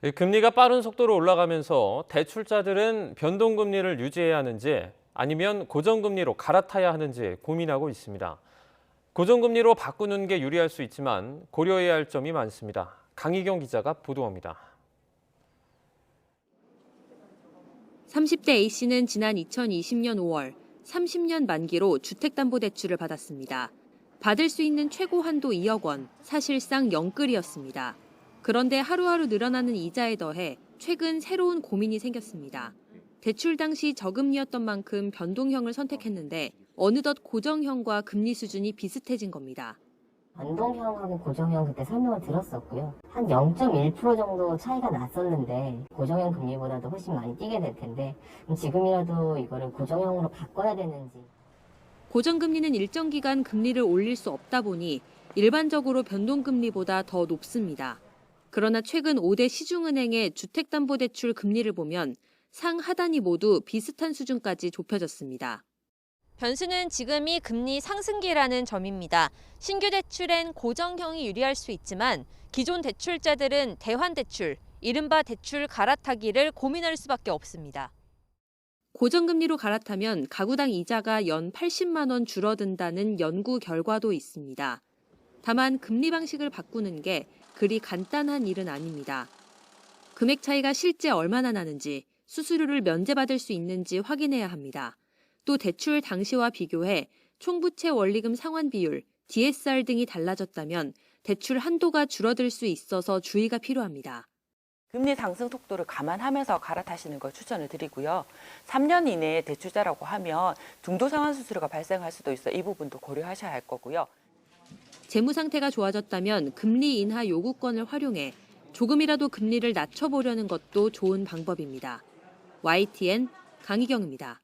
금리가 빠른 속도로 올라가면서 대출자들은 변동금리를 유지해야 하는지 아니면 고정금리로 갈아타야 하는지 고민하고 있습니다. 고정금리로 바꾸는 게 유리할 수 있지만 고려해야 할 점이 많습니다. 강희경 기자가 보도합니다. 30대 A씨는 지난 2020년 5월 30년 만기로 주택담보대출을 받았습니다. 받을 수 있는 최고 한도 2억 원, 사실상 영끌이었습니다. 그런데 하루하루 늘어나는 이자에 더해 최근 새로운 고민이 생겼습니다. 대출 당시 저금리였던 만큼 변동형을 선택했는데 어느덧 고정형과 금리 수준이 비슷해진 겁니다. 변동형하고 고정형 그때 설명을 들었었고요. 한 0.1% 정도 차이가 났었는데 고정형 금리보다도 훨씬 많이 뛰게 될 텐데 지금이라도 이거를 고정형으로 바꿔야 되는지. 고정금리는 일정 기간 금리를 올릴 수 없다 보니 일반적으로 변동금리보다 더 높습니다. 그러나 최근 5대 시중은행의 주택담보대출 금리를 보면 상하단이 모두 비슷한 수준까지 좁혀졌습니다. 변수는 지금이 금리 상승기라는 점입니다. 신규 대출엔 고정형이 유리할 수 있지만 기존 대출자들은 대환대출, 이른바 대출 갈아타기를 고민할 수밖에 없습니다. 고정금리로 갈아타면 가구당 이자가 연 80만 원 줄어든다는 연구 결과도 있습니다. 다만 금리 방식을 바꾸는 게 그리 간단한 일은 아닙니다. 금액 차이가 실제 얼마나 나는지, 수수료를 면제받을 수 있는지 확인해야 합니다. 또 대출 당시와 비교해 총부채 원리금 상환 비율, DSR 등이 달라졌다면 대출 한도가 줄어들 수 있어서 주의가 필요합니다. 금리 상승 속도를 감안하면서 갈아타시는 걸 추천을 드리고요. 3년 이내에 대출자라고 하면 중도 상환 수수료가 발생할 수도 있어 이 부분도 고려하셔야 할 거고요. 재무 상태가 좋아졌다면 금리 인하 요구권을 활용해 조금이라도 금리를 낮춰보려는 것도 좋은 방법입니다. YTN 강희경입니다.